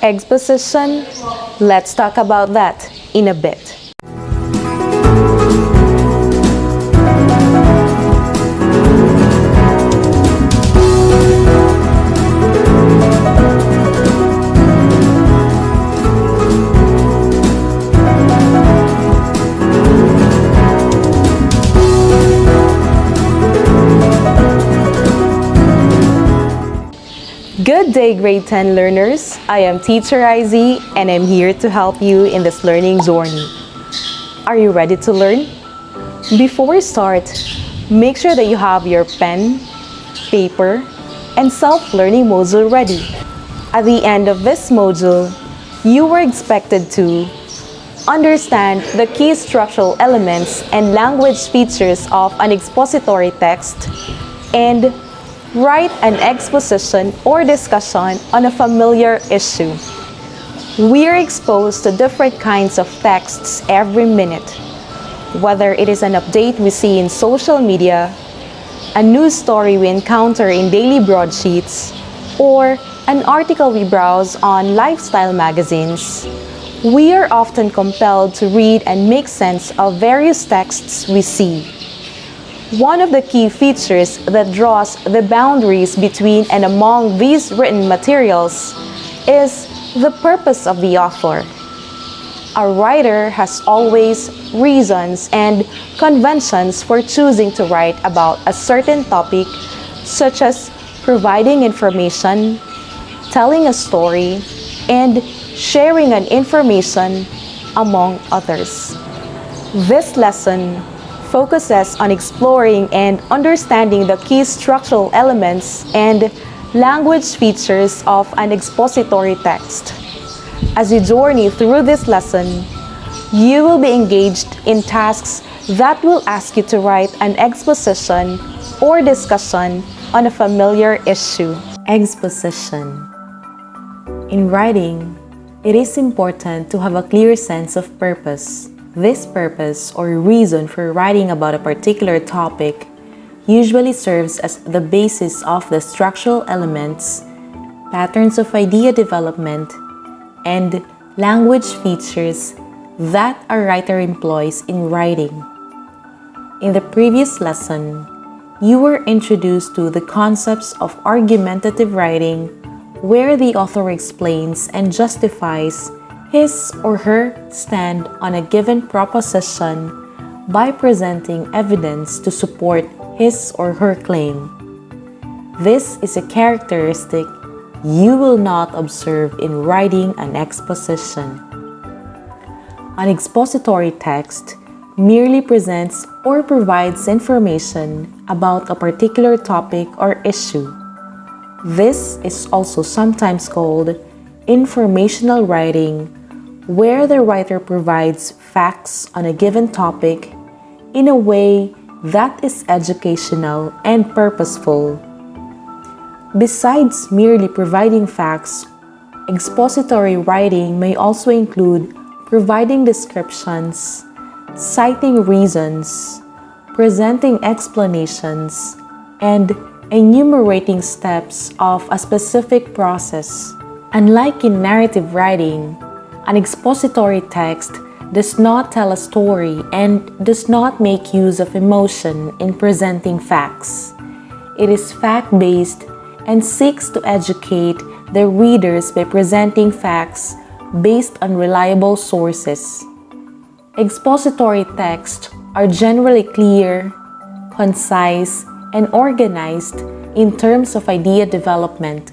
Exposition? Let's talk about that in a bit. Good day, grade 10 learners. I am Teacher Aizie and I'm here to help you in this learning journey. Are you ready to learn? Before we start, make sure that you have your pen, paper, and self-learning module ready. At the end of this module, you were expected to understand the key structural elements and language features of an expository text and write an exposition or discussion on a familiar issue. We are exposed to different kinds of texts every minute, whether it is an update we see in social media, a news story we encounter in daily broadsheets, or an article we browse on lifestyle magazines. We are often compelled to read and make sense of various texts we see. One of the key features that draws the boundaries between and among these written materials is the purpose of the author. A writer has always reasons and conventions for choosing to write about a certain topic, such as providing information, telling a story, and sharing an information, among others. This lesson focuses on exploring and understanding the key structural elements and language features of an expository text. As you journey through this lesson, you will be engaged in tasks that will ask you to write an exposition or discussion on a familiar issue. Exposition. In writing, it is important to have a clear sense of purpose. This purpose or reason for writing about a particular topic usually serves as the basis of the structural elements, patterns of idea development, and language features that a writer employs in writing. In the previous lesson, you were introduced to the concepts of argumentative writing, where the author explains and justifies his or her stand on a given proposition by presenting evidence to support his or her claim. This is a characteristic you will not observe in writing an exposition. An expository text merely presents or provides information about a particular topic or issue. This is also sometimes called informational writing, where the writer provides facts on a given topic in a way that is educational and purposeful. Besides merely providing facts, expository writing may also include providing descriptions, citing reasons, presenting explanations, and enumerating steps of a specific process. Unlike in narrative writing, an expository text does not tell a story and does not make use of emotion in presenting facts. It is fact-based and seeks to educate the readers by presenting facts based on reliable sources. Expository texts are generally clear, concise, and organized in terms of idea development.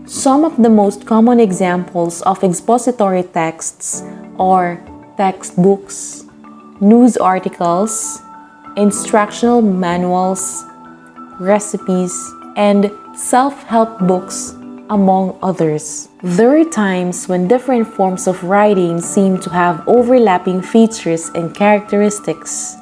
Some of the most common examples of expository texts are textbooks, news articles, instructional manuals, recipes, and self-help books, among others. There are times when different forms of writing seem to have overlapping features and characteristics.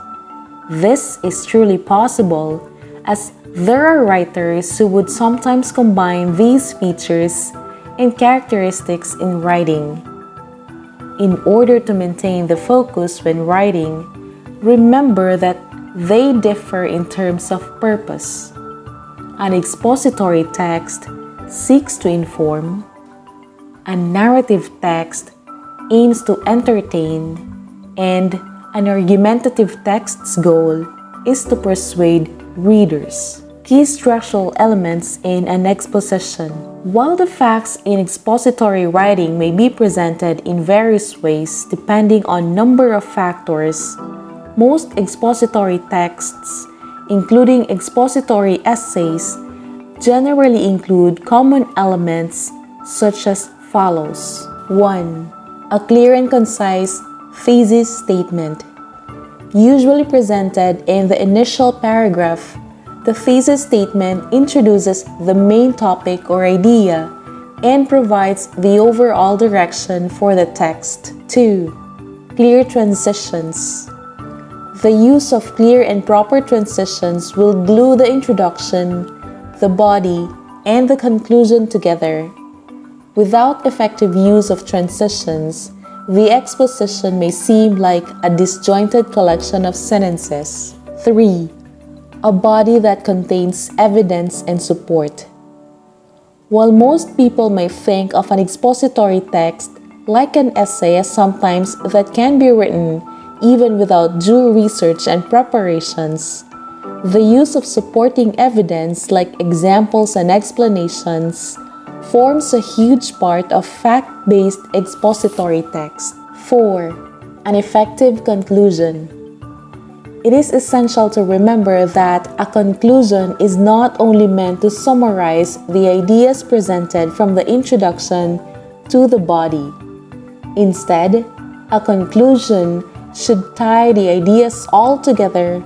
This is truly possible, as there are writers who would sometimes combine these features and characteristics in writing. In order to maintain the focus when writing, remember that they differ in terms of purpose. An expository text seeks to inform, A narrative text aims to entertain, and an argumentative text's goal is to persuade readers. Key structural elements in an exposition. While the facts in expository writing may be presented in various ways depending on number of factors, most expository texts, including expository essays, generally include common elements such as follows. 1. A clear and concise thesis statement. Usually presented in the initial paragraph, the thesis statement introduces the main topic or idea and provides the overall direction for the text. 2. Clear transitions. The use of clear and proper transitions will glue the introduction, the body, and the conclusion together. Without effective use of transitions, the exposition may seem like a disjointed collection of sentences. 3. A body that contains evidence and support. While most people may think of an expository text like an essay as sometimes that can be written even without due research and preparations, the use of supporting evidence like examples and explanations forms a huge part of fact-based expository text. 4. An effective conclusion. It is essential to remember that a conclusion is not only meant to summarize the ideas presented from the introduction to the body. Instead, a conclusion should tie the ideas all together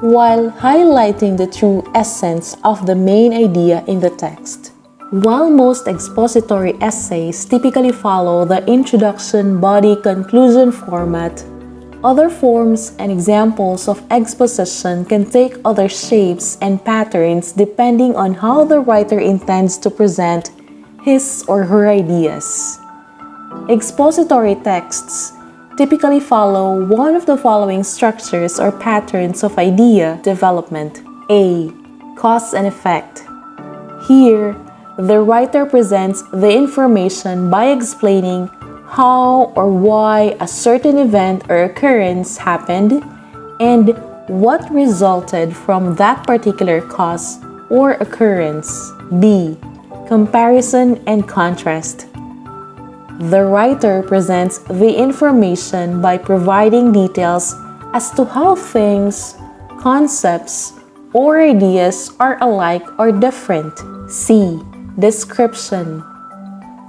while highlighting the true essence of the main idea in the text. While most expository essays typically follow the introduction, body, conclusion format, other forms and examples of exposition can take other shapes and patterns depending on how the writer intends to present his or her ideas. Expository texts typically follow one of the following structures or patterns of idea development. A. Cause and effect. Here, the writer presents the information by explaining how or why a certain event or occurrence happened and what resulted from that particular cause or occurrence. B. Comparison and contrast. The writer presents the information by providing details as to how things, concepts, or ideas are alike or different. C. Description.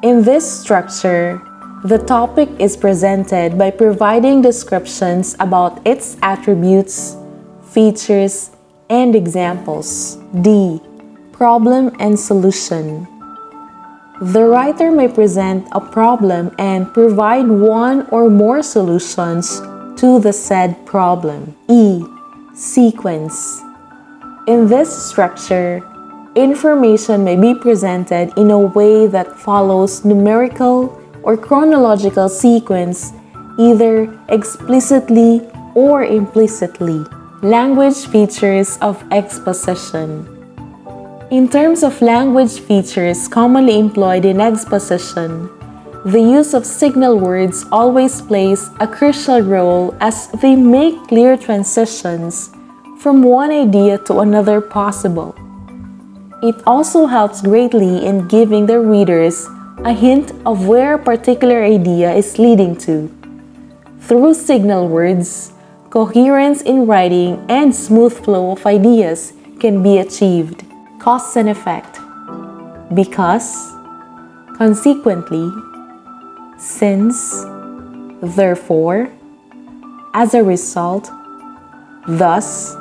In this structure, the topic is presented by providing descriptions about its attributes, features, and examples. D. Problem and solution. The writer may present a problem and provide one or more solutions to the said problem. E. Sequence. In this structure, information may be presented in a way that follows numerical or chronological sequence, either explicitly or implicitly. Language features of exposition. In terms of language features commonly employed in exposition, the use of signal words always plays a crucial role as they make clear transitions from one idea to another possible. It also helps greatly in giving the readers a hint of where a particular idea is leading to. Through signal words, coherence in writing and smooth flow of ideas can be achieved. Cause and effect. Because, consequently, since, therefore, as a result, thus,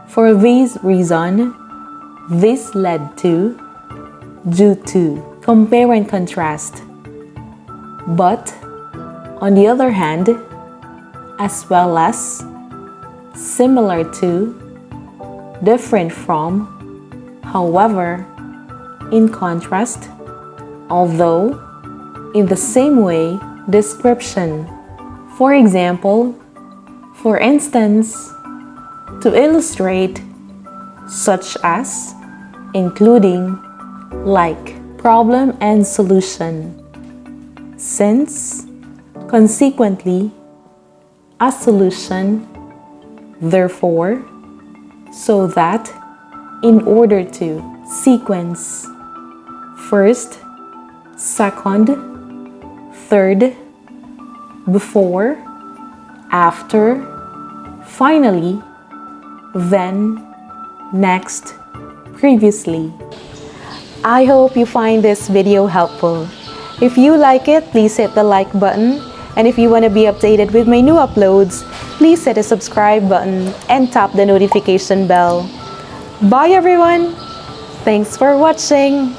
for this reason, this led to, due to. Compare and contrast. But, on the other hand, as well as, similar to, different from, however, in contrast, although, in the same way, description. For example, for instance, to illustrate, such as, including, like. Problem and solution. since, consequently, a solution, therefore, so that, in order to, sequence, first, second, third, before, after, finally, then, next, previously. I hope you find this video helpful. If you like it, please hit the like button. And if you want to be updated with my new uploads, please hit the subscribe button and tap the notification bell. Bye everyone! Thanks for watching!